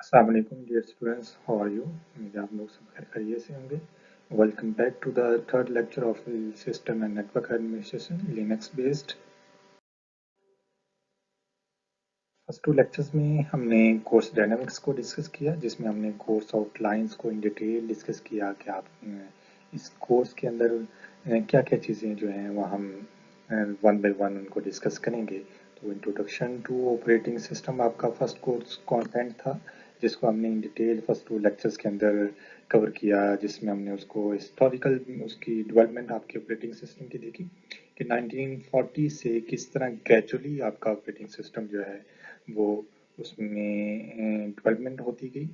अस्सलाम वालेकुम dear students, how are you. उम्मीद है आप लोग सब खैर खैरियत से होंगे। Welcome back to the third lecture of system and network administration Linux based. First two lectures में हमने कोर्स डायनामिक्स को डिस्कस किया, जिसमें हमने कोर्स आउटलाइंस को इन डिटेल डिस्कस किया कि आप इस कोर्स के अंदर क्या क्या चीज़ें जो हैं वो हम वन बाय वन उनको डिस्कस करेंगे। तो इंट्रोडक्शन टू ऑपरेटिंग सिस्टम आपका फर्स्ट कोर्स कंटेंट था, जिसको हमने in detail first two lectures के अंदर कवर किया, जिसमें हमने उसको हिस्टोरिकल उसकी डेवलपमेंट आपके ऑपरेटिंग सिस्टम की देखी कि 1940 से किस तरह ग्रेजुअली आपका ऑपरेटिंग सिस्टम जो है वो उसमें डेवलपमेंट होती गई।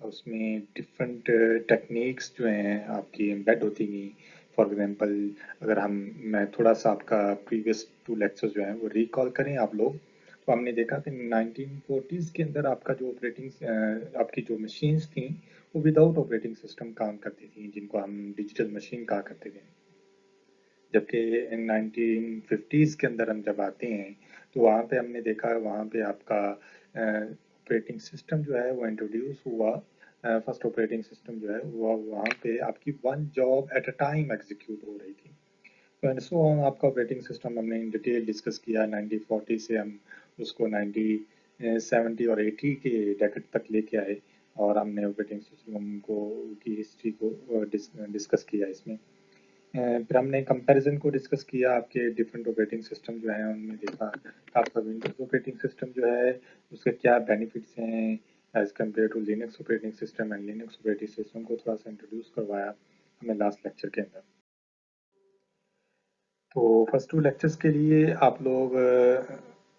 उसमें डिफरेंट टेक्निक्स जो हैं आपकी एम्बेड होती गई। फॉर एग्जांपल, अगर मैं थोड़ा सा आपका प्रीवियस टू लेक्चर्स जो हैं वो रिकॉल करें आप लोग, तो हमने देखा कि 1940s के अंदर आपका जो आपकी जो मशीन्स थी वो विदाउट ऑपरेटिंग सिस्टम काम करती थी, जिनको हम डिजिटल मशीन कहा करते थे। जबकि 1950s के अंदर हम जब आते हैं तो वहाँ पे हमने देखा, वहाँ पे आपका ऑपरेटिंग सिस्टम जो है वो इंट्रोड्यूस हुआ। फर्स्ट ऑपरेटिंग सिस्टम जो है वो वहाँ पे आपकी one job at a time execute हो रही थी। तो एंड सो ऑन आपका ऑपरेटिंग सिस्टम हमने इन डिटेल डिस्कस किया। 1940 से हम उसको 1970 और 80 के डेकेड तक लेके आए, और हमने ऑपरेटिंग सिस्टम को की हिस्ट्री को डिस्कस किया इसमें। फिर हमने कंपैरिजन को डिस्कस किया, आपके डिफरेंट ऑपरेटिंग सिस्टम जो हैं उनमें देखा आपका विंडोज ऑपरेटिंग सिस्टम जो है उसके क्या बेनिफिट्स हैं as compare to Linux operating system, and Linux operating system को थोड़ा सा इंट्रोड्यूस करवाया हमें लास्ट लेक्चर के अंदर। तो फर्स्ट टू लेक्चर्स के लिए आप लोग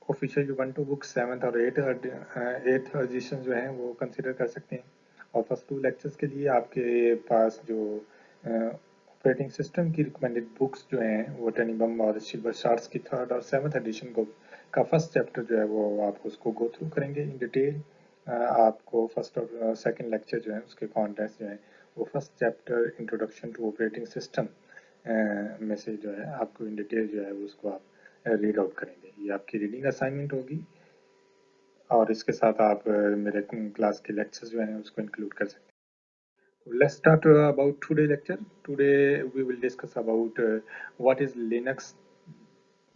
ऑफिशियल यूबंटू बुक 7th और 8th एडिशन जो हैं वो कंसिडर कर सकते हैं। और फर्स्ट टू लेक्चर्स के लिए आपके पास जो ऑपरेटिंग सिस्टम की रिकमेंडेड बुक्स जो हैं वो टेनिबम और सिल्वर शार्ट्स की 3rd और 7th एडिशन को का फर्स्ट चैप्टर जो है वो आप उसको गो थ्रू करेंगे इन डिटेल। आपको फर्स्ट और सेकंड लेक्चर जो है उसके कॉन्टेंट्स जो हैं वो first chapter introduction to operating system में से जो है आपको इन डिटेल जो है उसको आप रीड आउट करेंगे। ये आपकी रीडिंग असाइनमेंट होगी, और इसके साथ आप मेरे क्लास के लेक्चर्स जो हैं उसको इंक्लूड कर सकते हैं। Let's start about today lecture. Today we will discuss about what is Linux,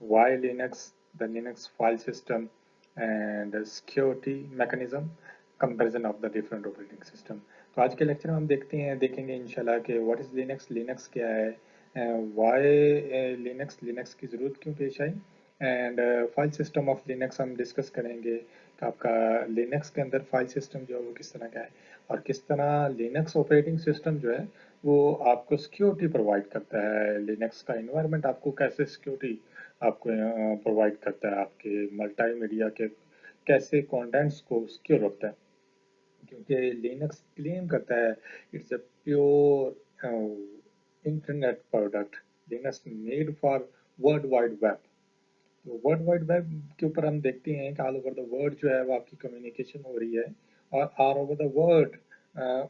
why Linux, the Linux file system, and security mechanism, comparison of the different operating system. तो आज के लेक्चर में हम देखेंगे इंशाल्लाह कि व्हाट इज लिनक्स, लिनक्स क्या है, वाई लिनक्स, लिनक्स की ज़रूरत क्यों पेश आई, and file system of Linux हम डिस्कस करेंगे कि आपका लिनक्स के अंदर फाइल सिस्टम जो है वो किस तरह का है, और किस तरह लिनक्स ऑपरेटिंग सिस्टम जो है वो आपको सिक्योरिटी प्रोवाइड करता है। लिनक्स का इन्वायरमेंट आपको कैसे सिक्योरिटी आपको प्रोवाइड करता है, आपके मल्टीमीडिया के कैसे कंटेंट्स को सिक्योर रखता है। क्योंकि लिनक्स क्लेम करता है it's a pure internet product, Linux made for world wide web. तो वर्ल्ड वाइड वेब के ऊपर हम देखते हैं कि ऑल ओवर द वर्ल्ड जो है वो आपकी कम्युनिकेशन हो रही है, और ऑल ओवर द वर्ल्ड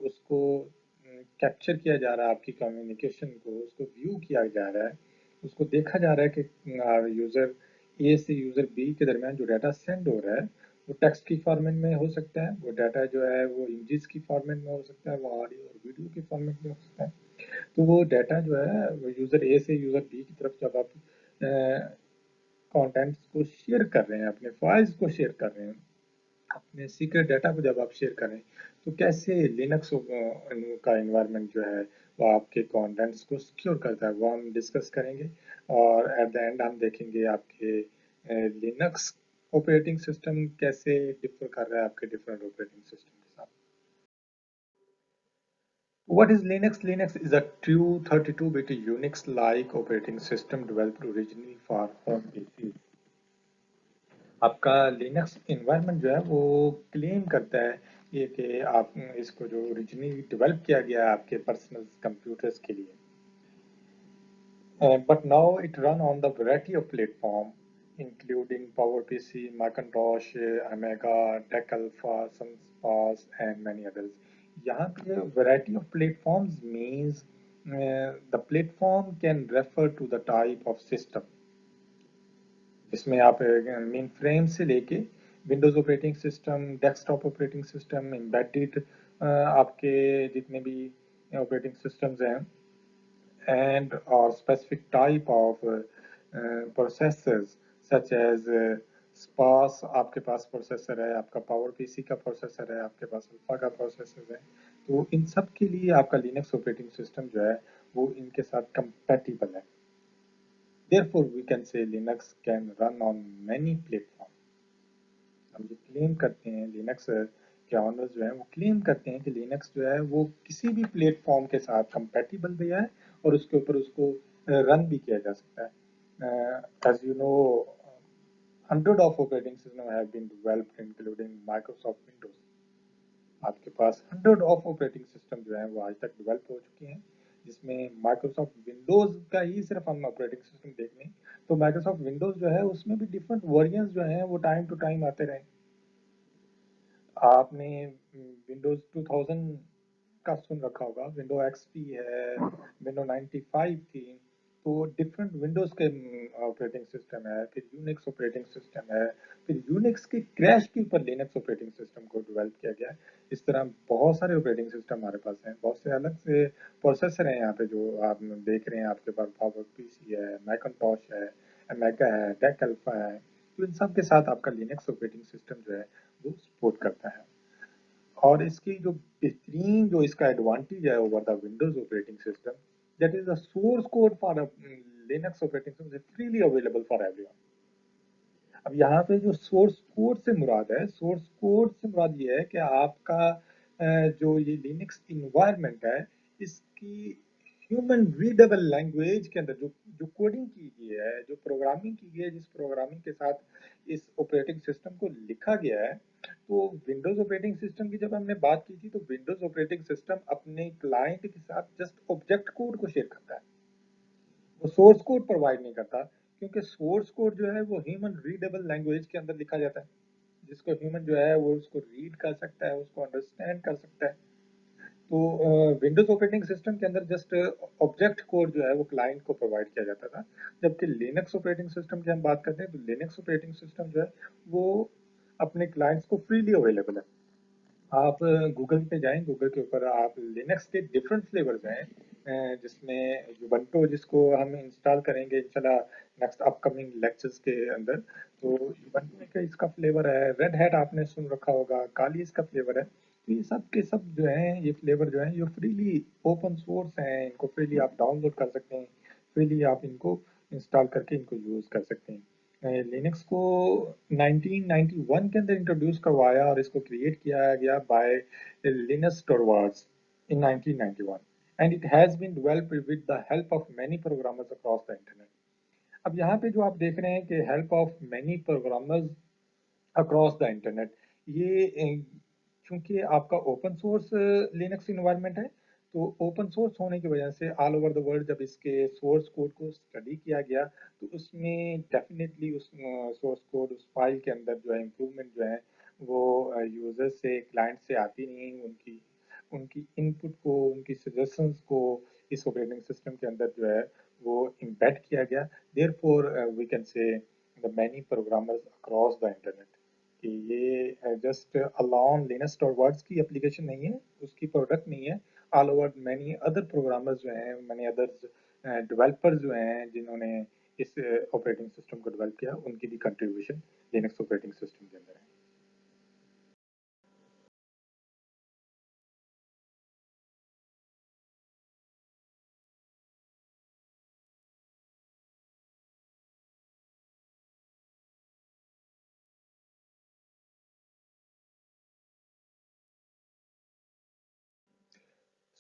उसको कैप्चर किया जा रहा है, आपकी कम्युनिकेशन को उसको व्यू किया जा रहा है, उसको देखा जा रहा है कि यूज़र ए से यूज़र बी के दरमियान जो डाटा सेंड हो रहा है वो टेक्स्ट की फॉर्मेट में हो सकता है, वो डाटा जो है वो इमेजेस की फॉर्मेट में हो सकता है, वो ऑडियो और वीडियो की फॉर्मेट में हो सकता है। तो वो डाटा जो है वो यूज़र ए से यूज़र बी की तरफ जब आप कंटेंट्स को शेयर कर रहे हैं, अपने फाइल्स को शेयर कर रहे हैं, अपने सीक्रेट डाटा को जब आप शेयर करें, तो कैसे लिनक्स का इन्वायरमेंट जो है वो आपके कंटेंट्स को सिक्योर करता है वो हम डिस्कस करेंगे। और एट द एंड हम देखेंगे आपके लिनक्स ऑपरेटिंग सिस्टम कैसे डिफर कर रहा है आपके डिफरेंट ऑपरेटिंग सिस्टम के साथ। What is Linux? Linux is a true 32-bit Unix-like operating system developed originally for home PCs. आपका लिनक्स इन्वायरमेंट जो है वो क्लेम करता है ये कि आप इसको जो ओरिजिनली डेवलप किया गया है आपके पर्सनल कंप्यूटर्स के लिए, but now it run on the variety of platform including PowerPC, Macintosh, Amiga, DEC Alpha, SunSPAS and many others. यहाँ पे variety of platforms means the platform can refer to the type of system, जिसमें आप main frame से लेके Windows operating system, desktop operating system, embedded आपके जितने भी operating systems हैं, and or specific type of processors such as SPARC आपके पास प्रोसेसर है, आपका पावर पीसी का प्रोसेसर है, आपके पास अल्फा का प्रोसेसर है। तो इन सब के लिए आपका लिनक्स ऑपरेटिंग सिस्टम जो है वो इनके साथ कंपैटिबल है। Therefore, we can say Linux can run on many platforms. हम जो क्लेम करते हैं लिनक्स के ऑनर्स जो है वो क्लेम करते हैं कि लिनक्स जो है वो किसी भी प्लेटफॉर्म के साथ कंपैटिबल भी है और उसके ऊपर उसको रन भी किया जा सकता है। As you know, hundred of operating systems have been developed including Microsoft Windows। आपके पास हंड्रेड ऑफ ऑपरेटिंग सिस्टम जो है वो आज तक डेवलप हो चुके हैं, जिसमें माइक्रोसॉफ्ट विंडोज का ही सिर्फ हम ऑपरेटिंग सिस्टम देख लें तो माइक्रोसॉफ्ट विंडोज जो है उसमें भी डिफरेंट वेरिएंट्स जो हैं वो टाइम टू टाइम आते रहे। आपने विंडोज 2000 का सुन रखा होगा, विंडो एक्सपी है, विंडो 95 थी। तो डिफरेंट विंडोज के ऑपरेटिंग सिस्टम है, फिर यूनिक्स ऑपरेटिंग सिस्टम है, फिर यूनिक्स के क्रैश के ऊपर लिनक्स ऑपरेटिंग सिस्टम को डेवलप किया गया है। इस तरह बहुत सारे ऑपरेटिंग सिस्टम हमारे पास हैं, बहुत से अलग से प्रोसेसर हैं यहाँ पे जो आप देख रहे हैं। आपके पास पावर पीसी है, मैकनटॉश है, अमेगा है, डेक अल्फा है। तो इन सब के साथ आपका लिनक्स ऑपरेटिंग सिस्टम जो है वो सपोर्ट करता है। और इसकी जो बेहतरीन जो इसका एडवांटेज है over the Windows operating system, that is the source code for Linux operating system is freely available for everyone. अब यहाँ पे जो सोर्स कोड से मुराद है, सोर्स कोड से मुराद ये है कि आपका जो ये लिनक्स इन्वायरमेंट है इसकी ह्यूमन रीडेबल लैंग्वेज के अंदर जो जो कोडिंग की गई है, जो प्रोग्रामिंग की गई है, जिस प्रोग्रामिंग के साथ इस ऑपरेटिंग सिस्टम को लिखा गया है। तो विंडोज ऑपरेटिंग सिस्टम की जब हमने बात की थी तो विंडोज ऑपरेटिंग सिस्टम अपने क्लाइंट के साथ जस्ट ऑब्जेक्ट कोड को शेयर करता है, वो सोर्स कोड प्रोवाइड नहीं करता, क्योंकि सोर्स कोड जो है वो ह्यूमन रीडेबल लैंग्वेज के अंदर लिखा जाता है, जिसको ह्यूमन जो है वो उसको रीड कर सकता है, उसको अंडरस्टैंड कर सकता है। तो विंडोज ऑपरेटिंग सिस्टम के अंदर जस्ट ऑब्जेक्ट कोड जो है वो क्लाइंट को प्रोवाइड किया जाता था। जबकि लिनक्स ऑपरेटिंग सिस्टम की हम बात करते हैं तो लिनक्स ऑपरेटिंग सिस्टम जो है वो अपने क्लाइंट्स को फ्रीली अवेलेबल है। आप गूगल पे जाएं, गूगल के ऊपर आप लिनक्स के डिफरेंट फ्लेवर्स हैं, जिसमें युबंटो जिसको हम इंस्टॉल करेंगे इंशाल्लाह नेक्स्ट अपकमिंग लेक्चर्स के अंदर। तो युबंटो का इसका फ्लेवर है, रेड हैट आपने सुन रखा होगा, काली इसका फ्लेवर है। तो ये सब के सब जो है ये फ्लेवर जो है ये फ्रीली ओपन सोर्स हैं, इनको फ्रीली आप डाउनलोड कर सकते हैं, फ्रीली आप इनको इंस्टॉल करके इनको यूज कर सकते हैं। लिनक्स को 1991 के अंदर इंट्रोड्यूस करवाया और इसको क्रिएट किया गया by Linus Torvalds in 1991 and it has been developed with the help of many programmers across the internet. अब यहाँ पे जो आप देख रहे हैं कि help of many programmers across the internet, ये क्योंकि आपका ओपन सोर्स लिनक्स इन्वायरमेंट है, तो ओपन सोर्स होने की वजह से ऑल ओवर द वर्ल्ड जब इसके सोर्स कोड को स्टडी किया गया तो उसमें डेफिनेटली उस सोर्स कोड उस फाइल के अंदर जो है इम्प्रूवमेंट जो है वो यूजर से क्लाइंट से आती नहीं, उनकी उनकी इनपुट को, उनकी सजेशंस को इस ऑपरेटिंग सिस्टम के अंदर जो है वो इम्बेड किया गया। Therefore we can say the many programmers across the internet कि ये जस्ट अलोन लिनक्स और वर्ड्स की एप्लीकेशन नहीं है, उसकी प्रोडक्ट नहीं है। All over many other programmers जो हैं, मैनी अदर्स डेवलपर्स जो हैं जिन्होंने इस ऑपरेटिंग सिस्टम को डेवलप किया, उनकी भी कंट्रीब्यूशन लिनक्स ऑपरेटिंग सिस्टम के अंदर है।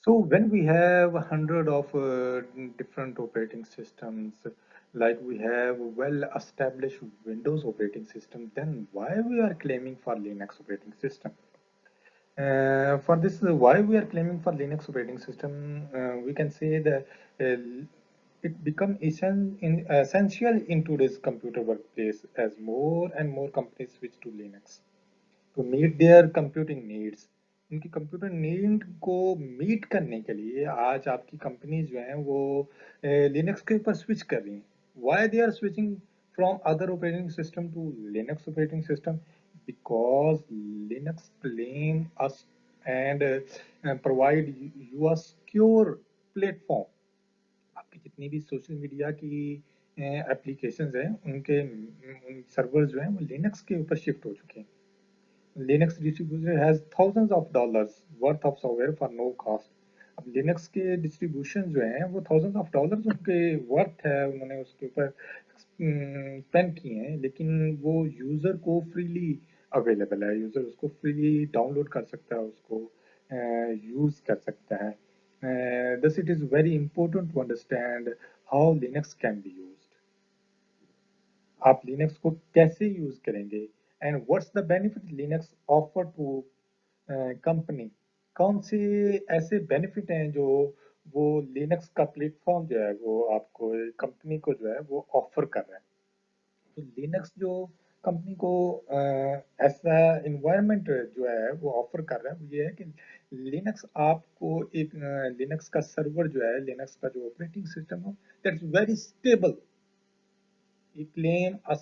So when we have 100 of different operating systems, like we have well-established Windows operating system, then why we are claiming for Linux operating system? For this, why we are claiming for Linux operating system, we can say that it become essential in today's computer workplace as more and more companies switch to Linux to meet their computing needs। उनकी computer need को meet करने के लिए आज आपकी companies जो हैं वो लिनक्स के ऊपर स्विच कर रही हैं। Why they are switching from other operating system to Linux operating system? because Linux claim us and provide you a secure platform. आपकी जितनी भी सोशल मीडिया की एप्लीकेशंस हैं उनके सर्वर्स जो हैं वो लिनक्स के ऊपर शिफ्ट हो चुके हैं. Linux distributor has thousands of dollars worth of software for no cost. अब लिनक्स के डिस्ट्रीब्यूशन जो हैं वो थाउजेंड्स ऑफ डॉलर्स उनके वर्थ है, उन्होंने उसके ऊपर स्पेंड किए हैं, लेकिन वो यूजर को फ्रीली अवेलेबल है. यूजर उसको फ्रीली डाउनलोड कर सकता है, उसको यूज कर सकता है. Thus, it is very important to understand how Linux can be used. आप लिनक्स को कैसे यूज करेंगे and what's the benefit Linux offer to company. कौन से ऐसे बेनिफिट हैं जो वो लिनक्स का प्लेटफॉर्म जो है वो आपको कंपनी को जो है वो ऑफर कर रहा है. तो लिनक्स जो कंपनी को ऐसा इन्वायरमेंट जो है वो ऑफर कर रहा है वो ये है कि लिनक्स आपको एक लिनक्स का सर्वर जो है, लिनक्स का जो ऑपरेटिंग सिस्टम हो, that's very stable. You claim a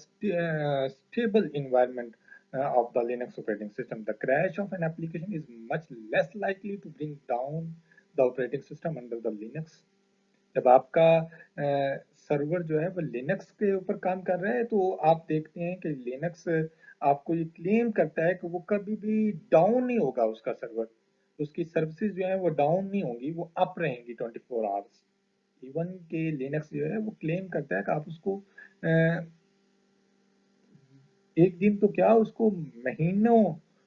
stable environment of the Linux operating system. The crash of an application is much less likely to bring down the operating system under the Linux. जब आपका server जो है वो Linux के ऊपर काम कर रहा है तो आप देखते हैं कि लिनक्स आपको ये क्लेम करता है कि वो कभी भी डाउन नहीं होगा उसका सर्वर. उसकी सर्विसेज जो है वो डाउन नहीं होंगी, वो अप रहेंगी 24 आवर्स. इवन के लिनक्स जो है वो क्लेम करता है कि आप उसको एक दिन तो क्या उसको महीनों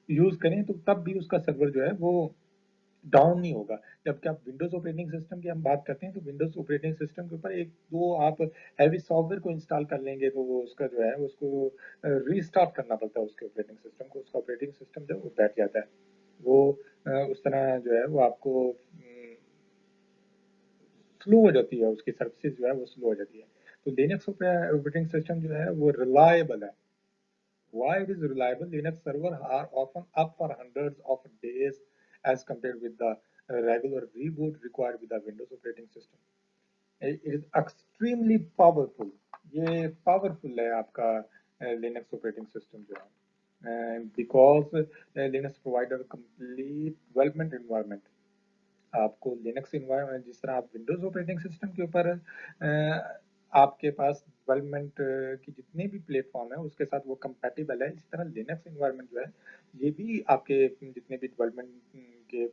यूज करें तो तब भी उसका सर्वर जो है वो डाउन नहीं होगा. जबकि आप विंडोज ऑपरेटिंग सिस्टम की हम बात करते हैं तो विंडोज ऑपरेटिंग सिस्टम के ऊपर एक दो आप हैवी सॉफ्टवेयर को इंस्टॉल कर लेंगे तो वो उसका जो है उसको रीस्टार्ट करना पड़ता है, उसके ऑपरेटिंग सिस्टम को. उसका ऑपरेटिंग सिस्टम जो है वो बैठ जाता है. वो उस तरह जो है वो आपको स्लो हो जाती है, उसकी सर्विसेज जो है वो स्लो हो जाती है. तो लिनक्स ऑपरेटिंग सिस्टम जो है वो रिलायबल है. Why it is reliable? Linux servers are often up for hundreds of days as compared with the regular reboot required with the Windows operating system. It is extremely powerful. ये powerful है आपका Linux operating system जो है. Because Linux provides a complete development environment. आपको Linux environment जिस तरह आप Windows operating system के ऊपर आपके पास डेवलपमेंट की जितने भी प्लेटफॉर्म है उसके साथ वो कंपैटिबल है, इसी तरह लिनक्स इन्वायरमेंट जो है ये भी आपके जितने भी डेवलपमेंट के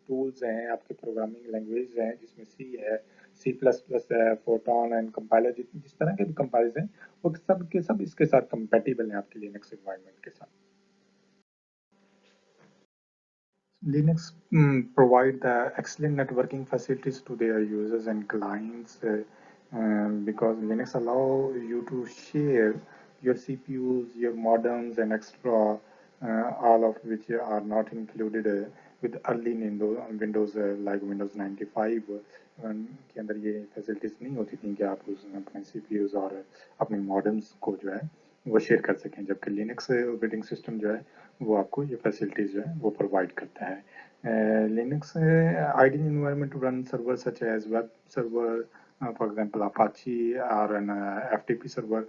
टूल्स हैं, आपके प्रोग्रामिंग लैंग्वेज हैं जिसमें सी है, सी प्लस प्लस है, फोटोन एंड कंपाइलर, जिस तरह के भी कंपाइलर्स हैं वो सब के सब इसके साथ कंपैटिबल हैं आपके लिनक्स इन्वायरमेंट के साथ. Linux provide the excellent networking facilities to their users and clients because Linux allow you to share your CPUs, your modems, and extra, all of which are not included with early Windows like Windows 95 के अंदर ये facilities नहीं होती थी कि आप उस अपने CPUs और अपने मॉडेम्स को जो है वो शेयर कर सकें, जबकि लिनक्स ऑपरेटिंग सिस्टम जो है वो आपको ये फैसिलिटीज जो है वो प्रोवाइड करता है. Linux ideal environment to run server such as web server, for example Apache और एन एफटीपी सर्वर,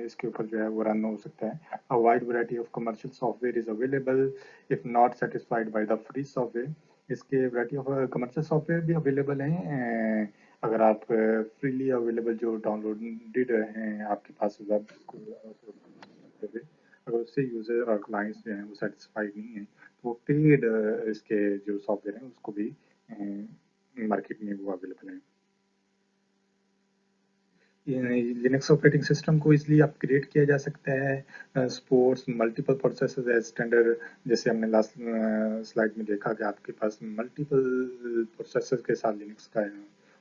इसके ऊपर जो है वो रन हो सकता है. A wide variety of commercial software is available if not satisfied by the free software. इसके वैरायटी ऑफ कमर्शियल सॉफ्टवेयर भी अवेलेबल हैं अगर आप फ्रीली अवेलेबल जो डाउनलोडेड हैं आपके पास वेब, अगर उससे यूजर और क्लाइंट्स जो हैं वो सेटिस्फाइड नहीं है तो वो पेड इसके जो सॉफ्टवेयर हैं उसको भी मार्केट में वो अवेलेबल है. लिनक्स ऑपरेटिंग सिस्टम को इसलिए अपग्रेड किया जा सकता है. Sports multiple processors as standard, जैसे हमने लास्ट स्लाइड में देखा कि आपके पास मल्टीपल प्रोसेसर के साथ लिनक्स का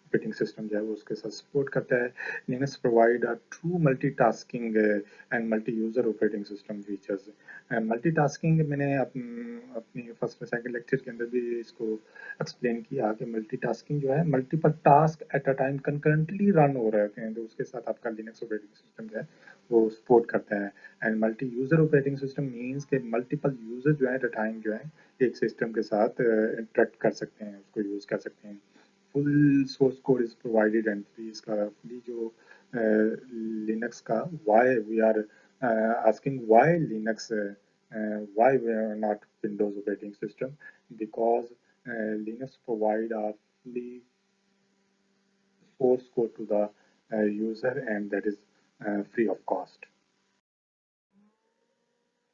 ऑपरेटिंग सिस्टम जो है वो उसके साथ सपोर्ट करता है. Linux provide a true multitasking and multi user operating system features. Multitasking मैंने अपनी फर्स्ट और सेकंड लेक्चर के अंदर भी इसको एक्सप्लेन किया कि मल्टीटास्किंग जो है multiple task at a time concurrently run हो रहे हैं तो उसके साथ आपका लिनक्स ऑपरेटिंग सिस्टम जो है वो सपोर्ट करता है. And multi user operating system means के मल्टीपल यूजर जो है एट अ टाइम जो है एक सिस्टम के साथ इंटरेक्ट कर सकते हैं, उसको यूज कर सकते हैं. Full source code is provided and free. इसका फ्री जो लिनक्स का why we are asking why Linux Why not Windows operating system? Because Linux provide a fully source code to the user, and that is free of cost.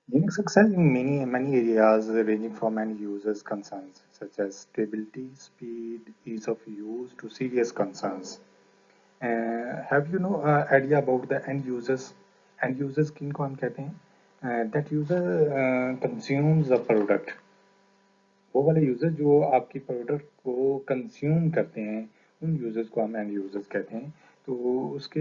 Linux excels in many areas ranging from end users' concerns such as stability, speed, ease of use to serious concerns. Have you know idea about the end users? End users किनको हम कहते हैं? That user consumes the product. वो वाले user जो आपकी product को consume करते हैं, उन यूजर्स को हम एंड यूजर्स कहते हैं। तो उसके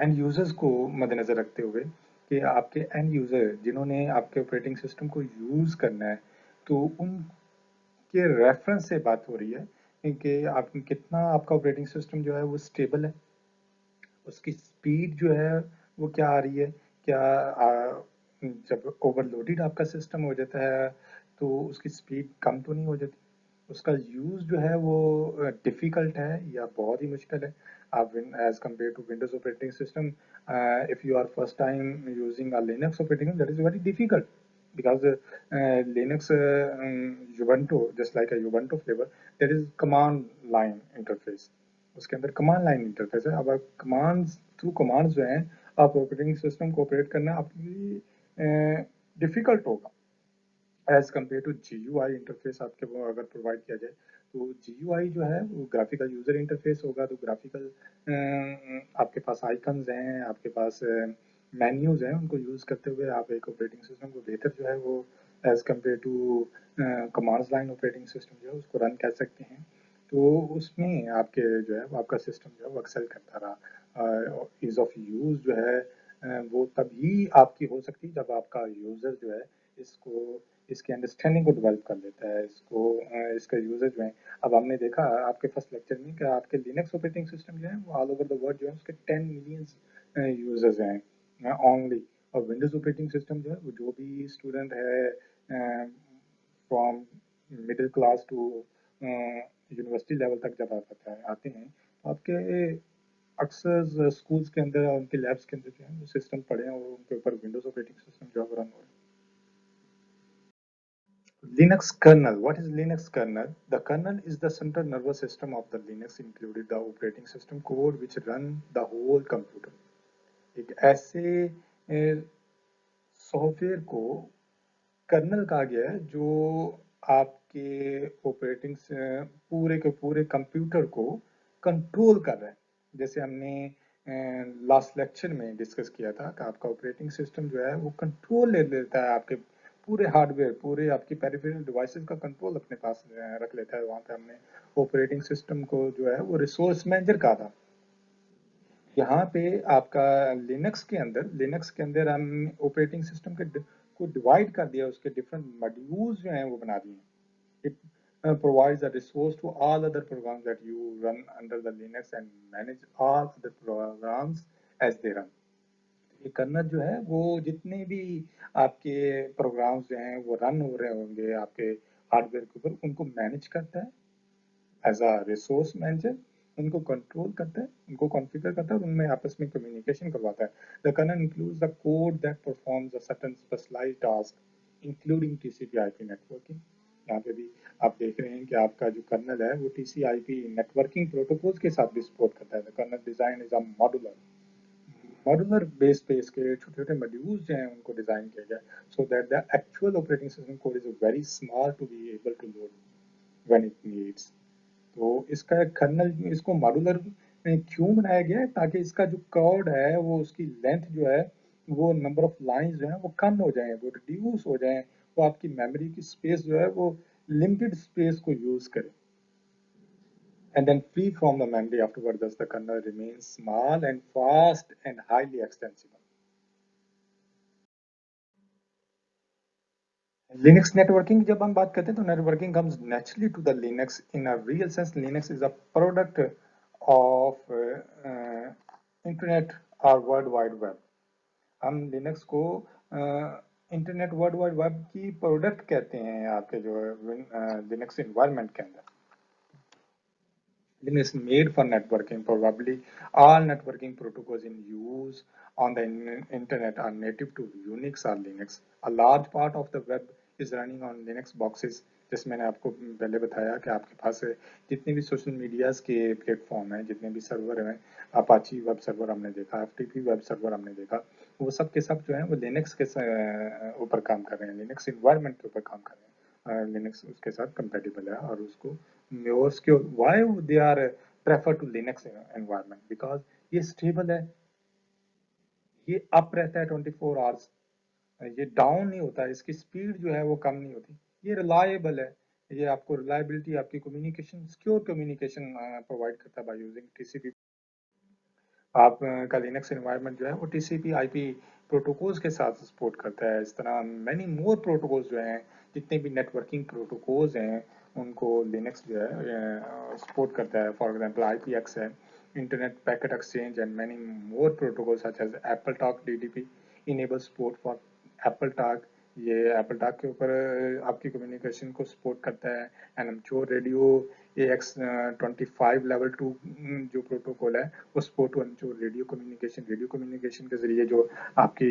एंड यूजर्स को मद्देनजर रखते हुए कि आपके एंड यूजर जिन्होंने आपके ऑपरेटिंग सिस्टम को यूज करना है, तो उनके रेफरेंस से बात हो रही है कि आप कितना आपका ऑपरेटिंग सिस्टम जो है वो स्टेबल है, उसकी स्पीड जो है वो क्या आ रही है, क्या जब ओवरलोडेड आपका सिस्टम हो जाता है तो उसकी स्पीड कम तो नहीं हो जाती, उसका यूज जो है वो डिफिकल्ट है या बहुत ही मुश्किल है। आप as compare to Windows operating system, if you are first time using a Linux operating that is very difficult because Linux Ubuntu, just like a Ubuntu flavor, there is command line interface. उसके अंदर command line interface है। अब commands through commands जो हैं आप operating system को operate करना आपके लिए डिफिकल्ट होगा as compare to GUI interface आपके वो अगर प्रोवाइड किया जाए। तो GUI जो है वो ग्राफिकल यूजर इंटरफेस होगा, तो ग्राफिकल आपके पास आइकन्स हैं, आपके पास मेन्यूज हैं, उनको यूज करते हुए आप एक ऑपरेटिंग सिस्टम को बेहतर जो है वो as compare to commands line operating system जो है उसको रन कर सकते हैं। तो उसमें आपके जो है वो आपका सिस्टम जो है वो एक्सेल करता रहा। ईज ऑफ यूज जो है वो तभी आपकी हो सकती है जब आपका यूजर जो है इसको इसकी अंडरस्टैंडिंग को डेवलप कर लेता है, इसको इसका यूजर जो है। अब हमने देखा आपके फर्स्ट लेक्चर में कि आपके लिनक्स ऑपरेटिंग सिस्टम जो है वो ऑल ओवर द वर्ल्ड जो है उसके 10 मिलियन यूजर्स हैं ओनली। और विंडोज ऑपरेटिंग सिस्टम जो है वो जो भी स्टूडेंट है from middle class to university level तक जब आते हैं तो आपके अक्सर स्कूल्स के अंदर और उनके लैब्स के अंदर जो है वो सिस्टम पड़े हैं और उनके ऊपर विंडोज ऑपरेटिंग सिस्टम जो है रन हो रहा है। Linux kernel. What is Linux kernel? The kernel is the central nervous system of the Linux, including the operating system code which run the whole computer. एक ऐसे सॉफ्टवेयर को colonel कहा गया है जो आपके ऑपरेटिंग पूरे के पूरे कंप्यूटर को कंट्रोल कर रहा है। जैसे हमने लास्ट लेक्चर में डिस्कस किया था कि आपका ऑपरेटिंग सिस्टम जो है वो कंट्रोल ले लेता है, आपके पूरे हार्डवेयर, पूरे आपकी पेरिफेरल डिवाइसेस का कंट्रोल अपने पास रख लेता है। वहां पे हमने ऑपरेटिंग सिस्टम को जो है वो रिसोर्स मैनेजर कहा था। यहाँ पे आपका लिनक्स के अंदर हम ऑपरेटिंग सिस्टम के को डिवाइड कर दिया, उसके डिफरेंट मॉड्यूल्स जो हैं वो बना दिए। It provides a resource to all other programs that you run under the Linux and manage all other programs as they run. ये कर्नल जो है वो जितने भी आपके प्रोग्राम्स जो हैं वो रन हो रहे होंगे आपके हार्डवेयर के ऊपर, उनको मैनेज करता है एज अ रिसोर्स मैनेजर, उनको कंट्रोल करता है, उनको कॉन्फ़िगर करता है और उनमें आपस में कम्युनिकेशन करवाता है। The kernel includes the code that performs a certain specialized task including TCP IP networking. यहाँ पे भी आप देख रहे हैं कि आपका जो कर्नल है वो टीसीपी/आईपी नेटवर्किंग प्रोटोकॉल्स के साथ भी सपोर्ट करता है। The kernel design is a modular base पे इसके छोटे छोटे मॉड्यूल्स जो हैं उनको डिजाइन किया गया so that the actual operating system code is very small to be able to load when it needs. तो इसका कर्नल इसको मॉड्यूलर क्यों बनाया गया है, ताकि इसका जो कोड है वो उसकी लेंथ जो है वो नंबर ऑफ लाइंस जो है वो कम हो जाए, वो रिड्यूस हो जाए, वो आपकी मेमोरी की स्पेस जो है वो लिमिटेड स्पेस को यूज करे and then free from the memory afterward, thus the kernel remains small and fast and highly extensible. Linux networking जब हम बात करते हैं तो networking comes naturally to the Linux. In a real sense, Linux is a product of internet or world wide web. हम Linux को internet world wide web की product कहते हैं आपके जो Linux environment के अंदर। Linux is made for networking. Probably all networking protocols in use on the internet are native to Unix or Linux. A large part of the web is running on Linux boxes. जैसे मैंने आपको पहले बताया कि आपके पास जितने भी social medias के प्लेटफॉर्म हैं, जितने भी सर्वर हैं, अपाची वेब सर्वर हमने देखा, एफटीपी वेब सर्वर हमने देखा, वो सब के सब जो है वो लिनक्स के ऊपर काम कर रहे हैं, लिनक्स इन्वायरमेंट के ऊपर काम कर रहे हैं। लिनक्स उसके साथ कंपेटिबल है और उसको more secure. Why they are prefer to Linux environment? Because ये स्टेबल है, ये अप रहता है 24 आवर्स, ये डाउन नहीं होता, इसकी स्पीड जो है वो कम नहीं होती, ये रिलायबल है, ये आपको रिलायबिलिटी, आपकी कम्युनिकेशन, सिक्योर कम्युनिकेशन प्रोवाइड करता है बाय यूजिंग टीसीपी। आपका लिनक्स एनवायरनमेंट जो है वो टीसीपी आईपी प्रोटोकॉल्स के साथ सपोर्ट करता है। इस तरह मैनी मोर प्रोटोकॉल्स जो हैं, जितने भी नेटवर्किंग प्रोटोकॉल्स हैं, उनको लिनक्स जो है सपोर्ट करता है। फॉर एग्जांपल आईपीएक्स है, internet packet exchange, and many more protocols such as AppleTalk DDP enable support for AppleTalk. ये एप्पल टॉक के ऊपर आपकी कम्युनिकेशन को सपोर्ट करता है। एंड एमच्योर रेडियो AX25 लेवल 2 जो प्रोटोकॉल है वो सपोर्ट टू एमच्योर रेडियो कम्युनिकेशन के जरिए जो आपकी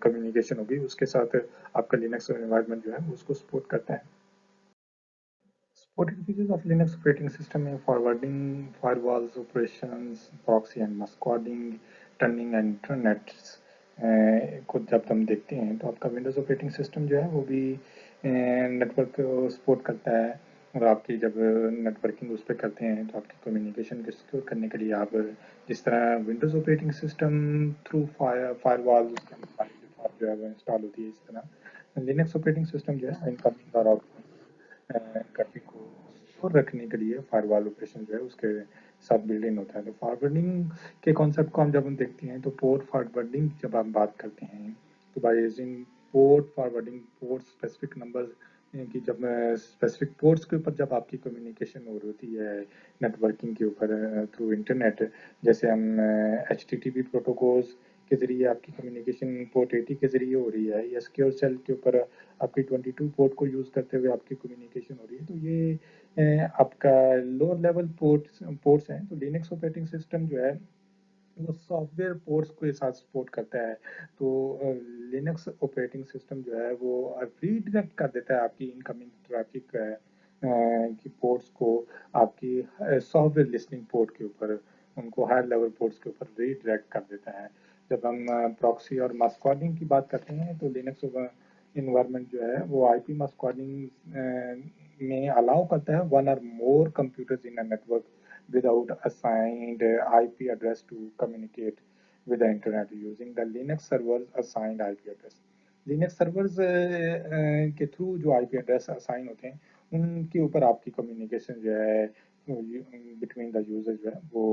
कम्युनिकेशन होगी उसके साथ आपका लिनक्स एनवायरनमेंट जो है उसको सपोर्ट करता है। Supported features of Linux operating system है forwarding, firewalls, operations, proxy and masquading, turning and internets को जब हम देखते हैं तो आपका विंडोज ऑपरेटिंग सिस्टम जो है वो भी नेटवर्क को सपोर्ट करता है। और आपकी जब नेटवर्किंग उस पर करते हैं तो आपकी कम्युनिकेशन को सिक्योर करने के लिए आप जिस तरह Windows operating system through firewall जो है वो इंस्टॉल होती है, इस तरह लिनक्स ऑपरेटिंग सिस्टम जो है इनकमिंग और ट्रैफिक को सिक्योर रखने के लिए फायरवॉल ऑपरेशन जो है उसके साथ बिल्ड इन होता है। तो फॉरवर्डिंग के कॉन्सेप्ट को हम जब हम देखते हैं तो पोर्ट फॉरवर्डिंग जब हम बात करते हैं तो by using port forwarding, port specific number कि जब स्पेसिफिक पोर्ट्स के ऊपर जब आपकी कम्युनिकेशन हो रही होती है नेटवर्किंग के ऊपर थ्रू इंटरनेट, जैसे हम HTTP प्रोटोकॉल्स के जरिए आपकी कम्युनिकेशन पोर्ट 80 के जरिए हो रही है, या सिक्योर सेल के ऊपर आपकी 22 पोर्ट को यूज करते हुए आपकी कम्युनिकेशन हो रही है, तो ये आपका लोअर लेवल पोर्ट्स हैं। तो लिनक्स ऑपरेटिंग सिस्टम जो है वो सॉफ्टवेयर पोर्ट्स के साथ सपोर्ट करता है। तो लिनक्स ऑपरेटिंग सिस्टम जो है वो रीडायरेक्ट कर देता है आपकी इनकमिंग ट्रैफिक की पोर्ट्स को आपकी सॉफ्टवेयर लिसनिंग पोर्ट के ऊपर, उनको हायर लेवल पोर्ट्स के ऊपर रीडायरेक्ट कर देता है। जब हम प्रॉक्सी और मास्क्वाडिंग की बात करते हैं तो लिनक्स इन्वायरमेंट जो है वो आईपी मास्क्वाडिंग में अलाउ करता है one or more computers in a network without assigned IP address to communicate with the internet using the Linux server's assigned IP address. Linux servers के थ्रू जो IP address असाइन होते हैं उनके ऊपर आपकी कम्युनिकेशन जो है बिटवीन द यूजर जो है वो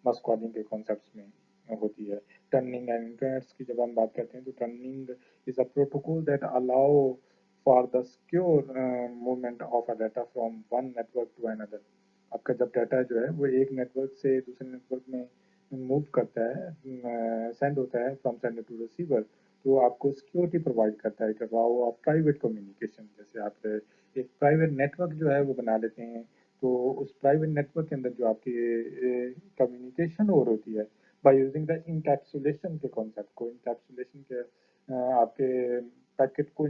मस्क्वाडिंग के कॉन्सेप्ट्स में होती है। टर्निंग एंड इंटरनेट्स की जब हम बात करते हैं तो tunnelling is a protocol that allow for the secure movement of a data from one network to another. आपका जब डाटा जो है वो एक नेटवर्क से दूसरे नेटवर्क में मूव करता है, सेंड होता है फ्रॉम सेंडर टू रिसीवर, तो आपको सिक्योरिटी प्रोवाइड करता है, अलाउ प्राइवेट कम्युनिकेशन। जैसे आप एक प्राइवेट नेटवर्क जो है वो बना लेते हैं, तो उस प्राइवेट नेटवर्क के अंदर जो आपकी कम्युनिकेशन हो होती है बाय यूजिंग द इंकैप्सुलेशन के कॉन्सेप्ट को, इंकैप्सुलेशन के आपके पैकेट को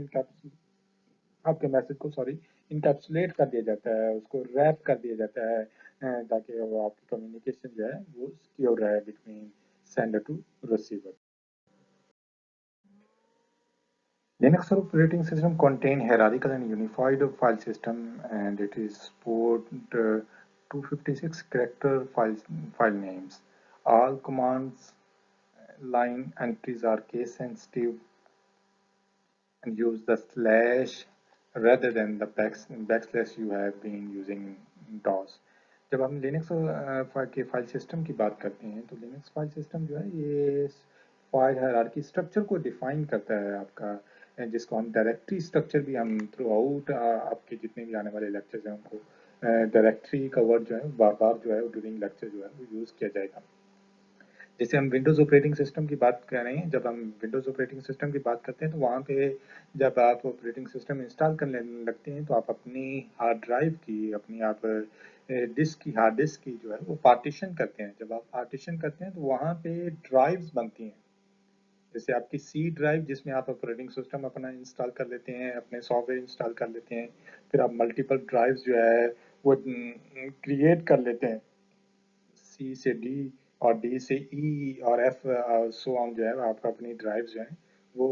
आपके मैसेज को सॉरी इनकैप्सुलेट कर दिया जाता है, उसको रैप कर दिया जाता है ताकि वो आपकी कम्युनिकेशन जो है वो सिक्योर रहे between sender to receiver. Linux operating system contain hierarchical and unified file system, and it is support 256 character file names. All commands line entries are case sensitive and use the slash rather than the backslash you have been using in DOS. जब हम Linux के file system की बात करते हैं तो Linux file system जो है ये फाइल हायरार्की स्ट्रक्चर को डिफाइन करता है आपका, जिसको हम डायरेक्टरी स्ट्रक्चर भी हम थ्रू आउट आपके जितने भी आने वाले लेक्चर्स हैं उनको डायरेक्टरी का वर्ड जो है बार बार जो है ड्यूरिंग लेक्चर जो है वो यूज़ किया जाएगा। जैसे हम विंडोज़ ऑपरेटिंग सिस्टम की बात कर रहे हैं, जब हम विंडोज़ ऑपरेटिंग सिस्टम की बात करते हैं तो वहाँ पे जब आप ऑपरेटिंग सिस्टम इंस्टॉल करने लगते हैं तो आप अपनी हार्ड ड्राइव की, अपनी आप डिस्क की, हार्ड डिस्क की जो है वो पार्टीशन करते हैं। जब आप पार्टीशन करते हैं तो वहाँ पे ड्राइव्स बनती हैं, जैसे आपकी सी ड्राइव जिसमें आप ऑपरेटिंग सिस्टम अपना इंस्टॉल कर लेते हैं, अपने सॉफ्टवेयर इंस्टॉल कर लेते हैं, फिर आप मल्टीपल ड्राइव्स जो है वो क्रिएट कर लेते हैं, सी से डी और डी से ई और एफ सो ऑन जो है आप अपनी ड्राइव जो है वो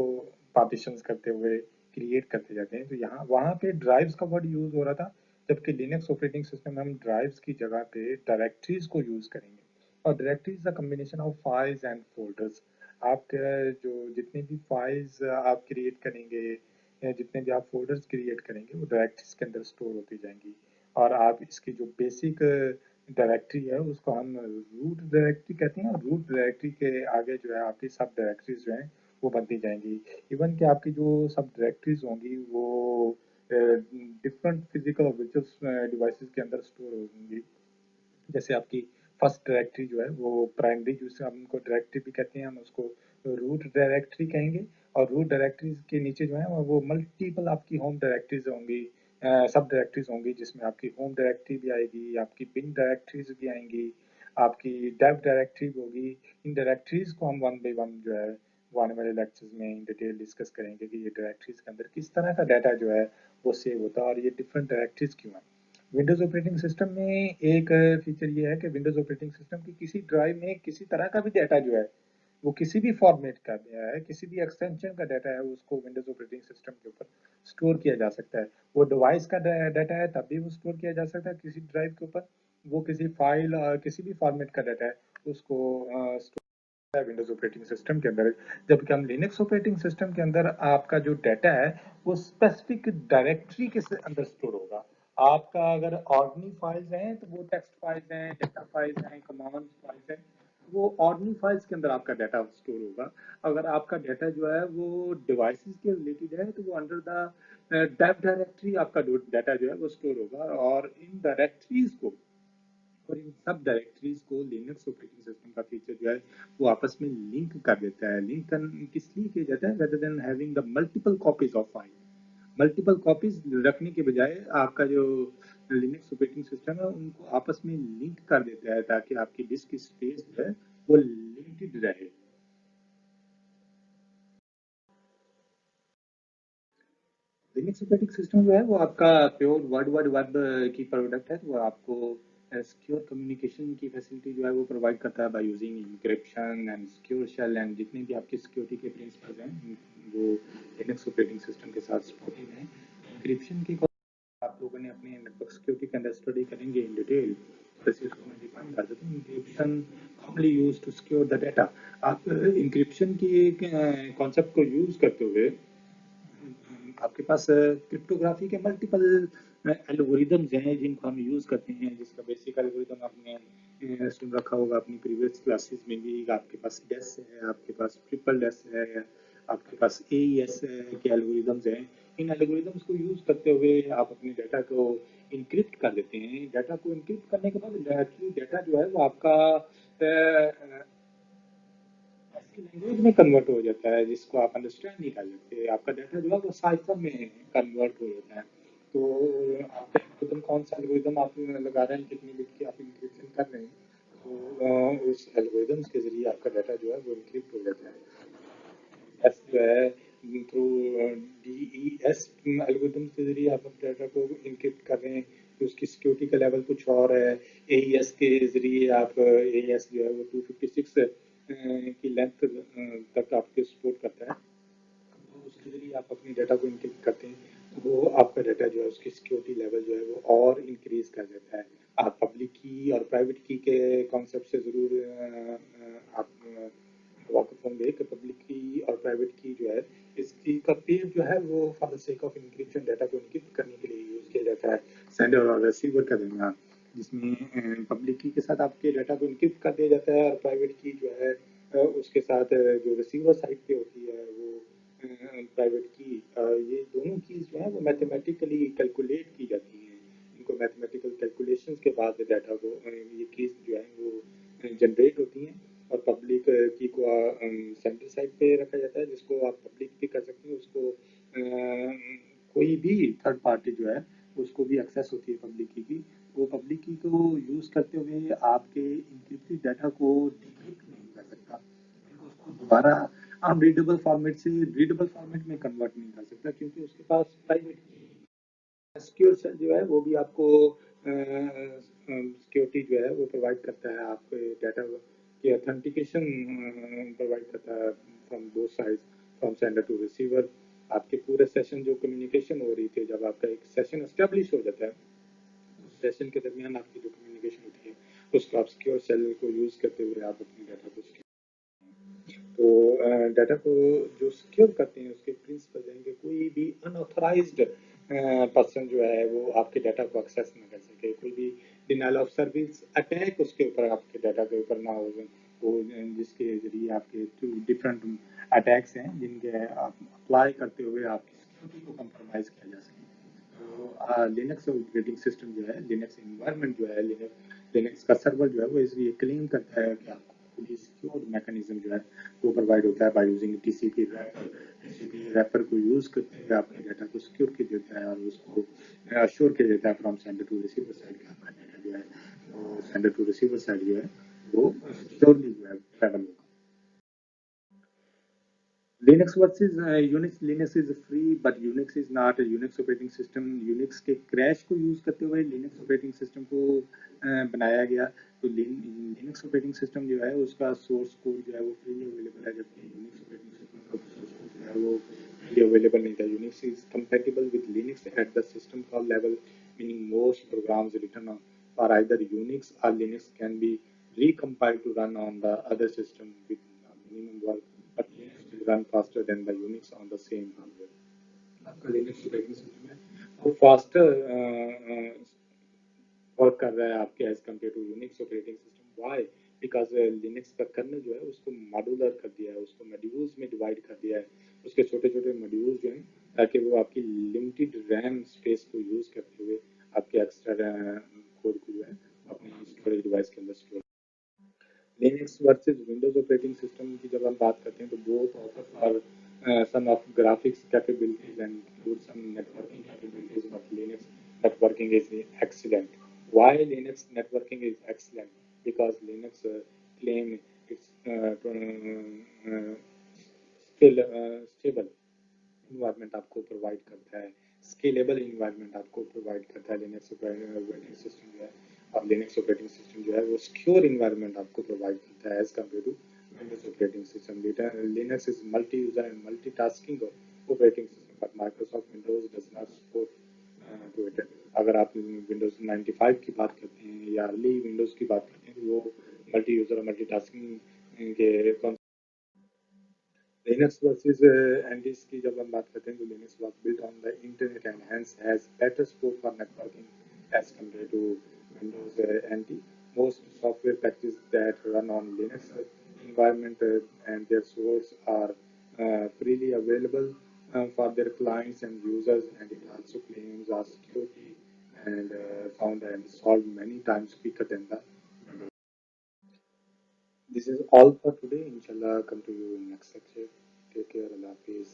पार्टीशंस करते हुए क्रिएट करते जाते हैं। तो यहाँ वहाँ पे ड्राइव्स का वर्ड यूज हो रहा था, जबकि लिनक्स ऑपरेटिंग सिस्टम में हम ड्राइव्स की जगह पे डायरेक्टरीज को यूज करेंगे। और directories a combination of files and folders. आपके जो जितने भी फाइल्स आप क्रिएट करेंगे या जितने भी आप फोल्डर्स क्रिएट करेंगे वो डायरेक्टरीज के अंदर स्टोर होती जाएंगी। और आप इसकी जो बेसिक डायरेक्टरी है उसको हम रूट डायरेक्टरी कहते हैं, और रूट डायरेक्टरी के आगे जो है आपकी सब डायरेक्टरीज जो है वो बनती जाएंगी। इवन कि आपकी जो सब डायरेक्टरीज होंगी वो डिफरेंट फिजिकल और वर्चुअल डिवाइसेस के अंदर स्टोर होंगी। जैसे आपकी फर्स्ट डायरेक्टरी जो है वो प्राइमरी, जिसे हम उनको डायरेक्टरी भी कहते हैं, हम उसको रूट डायरेक्टरी कहेंगे। और रूट डायरेक्टरी के नीचे जो है वो मल्टीपल आपकी होम डायरेक्टरीज होंगी, सब डायरेक्टरीज होंगी, जिसमें आपकी होम डायरेक्टरी भी आएगी, आपकी बिन डायरेक्टरीज भी आएंगी, आपकी डेव डायरेक्टरी भी होगी। इन डायरेक्टरीज को हम वन बाई वन जो है वो आने वाले लेक्चर्स में इन डिटेल डिस्कस करेंगे कि ये डायरेक्टरीज के अंदर किस तरह का डाटा जो है वो सेव होता है और ये डिफरेंट डायरेक्टरीज क्यों है। विंडोज ऑपरेटिंग सिस्टम में एक फीचर ये है कि विंडोज ऑपरेटिंग सिस्टम की किसी ड्राइव में किसी तरह का भी डाटा जो है वो किसी भी फॉर्मेट का है, किसी भी एक्सटेंशन का डाटा है, उसको विंडोज ऑपरेटिंग सिस्टम के ऊपर स्टोर किया जा सकता है। वो डिवाइस का डाटा है तब भी वो स्टोर किया जा सकता है किसी ड्राइव के ऊपर। वो किसी फाइल किसी भी फॉर्मेट का डाटा है उसको स्टोर है विंडोज ऑपरेटिंग सिस्टम के अंदर। जबकि हम लिनक्स ऑपरेटिंग सिस्टम के अंदर आपका जो डाटा है वो स्पेसिफिक डायरेक्टरी के अंदर स्टोर होगा। आपका अगर ऑर्डनरी फाइल्स हैं तो वो टेक्स्ट फाइल्स हैं, डेटा फाइल्स हैं, कमांड फाइल्स हैं, वो ऑर्डनरी फाइल्स के अंदर आपका डाटा स्टोर होगा। अगर आपका डाटा जो है वो डिवाइसेस के रिलेटेड है तो वो अंडर द डेव डायरेक्टरी आपका डाटा जो है वो स्टोर होगा। और इन डायरेक्टरीज को और इन सब डायरेक्टरीज को लिनक्स ऑपरेटिंग सिस्टम का फीचर जो है वो आपस में लिंक कर देता है। लिंक किस लिए किया जाता है, rather than having the multiple copies of file. Multiple copies रखने के बजाय आपका जो लिनक्स ऑपरेटिंग सिस्टम है उनको आपस में लिंक कर देता है ताकि आपकी डिस्क स्पेस जो है वो लिमिटेड रहे। लिनक्स ऑपरेटिंग सिस्टम जो है वो आपका प्योर वर्ल्ड वाइड वेब की प्रोडक्ट है। तो वो आपको सिक्योर कम्युनिकेशन की फैसिलिटी जो है वो प्रोवाइड करता है by using encryption and secure shell and जितने भी आपके सिक्योरिटी के प्रिंसिपल्स हैं वो लिनक्स ऑपरेटिंग सिस्टम के साथ सपोर्टेड हैं। इंक्रिप्शन की आप लोगों ने अपने नेटवर्क सिक्योरिटी के अंदर स्टडी करेंगे इन डिटेल, जैसे उसको मैं डिफाइन कर देता हूँ। Encryption commonly used to secure the data. आप इंक्रिप्शन की एक कॉन्सेप्ट को यूज करते हुए आपके पास क्रिप्टोग्राफी के मल्टीपल एल्गोरिदम्स हैं जिनको हम यूज करते हैं, जिसका बेसिक एल्गोरिदम आपने सुन रखा होगा अपनी प्रीवियस क्लासेस में भी। आपके पास डेस है, आपके पास ट्रिपल डेस है, आपके पास एईएस के एल्गोरिदम्स हैं। इन एल्गोरिदम्स को यूज करते हुए आप अपने डाटा को इनक्रिप्ट कर देते हैं। डाटा को इनक्रिप्ट करने के बाद डाटा जो है वो आपका ऐसी लैंग्वेज में कन्वर्ट हो जाता है जिसको आप अंडरस्टैंड नहीं कर सकते। आपका डाटा जो है वो साइफर में कन्वर्ट हो जाता है। तो आपका एल्गोरिदम कौन सा एल्गोरिदम आप लगा रहे हैं, कितनी बिट की आप इंक्रिप्शन कर रहे हैं, तो उस एल्गोरिदम्स के जरिए आपका डाटा जो है वो इंक्रिप्ट हो जाता है। एस जो है थ्रू डीईएस एल्गोरिदम्स के जरिए आप अपने डाटा को इंक्रिप्ट कर रहे हैं, तो उसकी सिक्योरिटी का लेवल कुछ और है। एईएस के जरिए आप एईएस जो है वो 256 की लेंथ तक आपके सपोर्ट करता है। तो उसके जरिए आप अपनी डाटा को इंक्रिप्ट करते हैं, तो वो आपका डाटा जो है उसकी सिक्योरिटी लेवल जो है वो और इंक्रीज कर देता है। आप पब्लिक की और प्राइवेट की के कॉन्सेप्ट से जरूर आप वाकिफ होंगे कि पब्लिक की और प्राइवेट की जो है इसकी का पेयर जो है वो for the sake of encryption data को इंक्रिप्ट करने के लिए यूज किया जाता है सेंडर और रिसीवर का दरमियान, जिसमें पब्लिक की के साथ आपके डाटा को इंक्रिप्ट कर दिया जाता है और प्राइवेट की जो है उसके साथ जो रिसीवर साइड पे होती है वो प्राइवेट की, ये दोनों कीज जो है वो मैथमेटिकली कैलकुलेट की जाती हैं। इनको मैथमेटिकल कैलकुलेशंस के बाद डाटा को ये कीज जो है वो जनरेट होती हैं और पब्लिक की को सेंटर साइड पे रखा जाता है, जिसको आप पब्लिक भी कर सकते हैं। उसको कोई भी थर्ड पार्टी जो है उसको भी एक्सेस होती है पब्लिक की भी। वो पब्लिक की को यूज करते हुए आपके इंक्रिप्टेड डाटा को डिक्रिप्ट नहीं कर सकता, उसको दोबारा आप रीडेबल फॉर्मेट से रीडेबल फॉर्मेट में कन्वर्ट नहीं कर सकता, क्योंकि उसके पास प्राइवेट सिक्योर सेल जो है वो भी आपको सिक्योरिटी जो है वो प्रोवाइड करता है, आपके डाटा की ऑथेंटिकेशन प्रोवाइड करता है from both side, from sender to receiver. आपके पूरे सेशन जो कम्युनिकेशन हो रही थी, जब आपका एक सेशन एस्टेब्लिश हो जाता है, उस सेशन के दरमियान आपकी जो कम्युनिकेशन होती है उसको आप सिक्योर सेल को यूज करते हुए आप अपने डाटा को तो डाटा को जो सिक्योर करते हैं उसके प्रिंसिपल हैं कि कोई भी अनऑथराइज्ड पर्सन जो है वो आपके डाटा को एक्सेस ना कर सके, कोई भी डिनाइल ऑफ सर्विस अटैक उसके ऊपर आपके डाटा के ऊपर ना हो, वो जिसके जरिए आपके टू डिफरेंट अटैक्स हैं जिनके आप अप्लाई करते हुए आपकी सिक्योरिटी को कंप्रोमाइज किया जा सके। तो लिनक्स ऑपरेटिंग सिस्टम जो है, लिनक्स इन्वायरमेंट जो है, लिनक्स का सर्वर जो है वो इसलिए क्लेम करता है कि आपको fully सिक्योर मैकेनिज्म जो है वो प्रोवाइड होता है by using TCP wrapper. TCP wrapper को यूज करते हुए आपके डाटा को सिक्योर किया देता है और उसको अश्योर किया जाता है from sender to receiver side का आपका डाटा जो है वो सेंडर टू रिसीवर साइड जो है वो सिक्योरली जो है ट्रैवल होगा। Linux versus Unix, Linux is free, but Unix is not a Unix operating system. Unix के क्रैश को यूज करते हुए Linux ऑपरेटिंग सिस्टम को बनाया गया। तो Linux ऑपरेटिंग सिस्टम जो है उसका सोर्स कोड जो है वो फ्रीली अवेलेबल है, जबकि Unix ऑपरेटिंग सिस्टम का सोर्स कोड जो है वो फ्रीली अवेलेबल नहीं था। Unix is compatible with Linux at the system call level, meaning most programs written on for either Unix or Linux can be recompiled to run on the other system with minimum work, but Linux will run faster than the Unix on the same hardware. आपका Linux operating system है वो faster work कर रहा है आपके as compare to Unix operating system. Why? Because Linux का kernel जो है उसको मॉड्यूलर कर दिया है, उसको मॉड्यूल्स में डिवाइड कर दिया है, उसके छोटे छोटे मॉड्यूल्स जो हैं ताकि वो आपकी लिमिटेड रैम स्पेस को यूज करते हुए आपके एक्स्ट्रा कोड को जो है अपनी स्टोरेज डिवाइस के अंदर store. Linux versus Windows operating system की जब हम बात करते हैं तो both offer for some of graphics capabilities and include some networking capabilities, but Linux networking is excellent. Why Linux networking is excellent? Because Linux claim it's still stable environment आपको provide करता है, स्केलेबल इन्वायरमेंट आपको provide करता है Linux operating system जो है। और Linux operating system जो है वो सिक्योर इन्वायरमेंट आपको प्रोवाइड करता है as compare to Windows operating system. Linux is multi user and multi tasking operating system, but Microsoft Windows does not support to it. अगर आप विंडोज 95 की बात करते हैं या अर्ली विंडोज की बात करते हैं तो वो मल्टी यूजर और मल्टी टास्किंग के Linux versus NDIS की जब हम बात करते हैं तो Linux was built on the internet and hence has better support for networking as compared to Windows NT. Most software packages that run on Linux environment and their source are freely available for their clients and users, and it also claims our security and found and solved many times quicker than the Windows. This is all for today. Inshallah, come to you in next lecture. Take care. Allah Hafiz.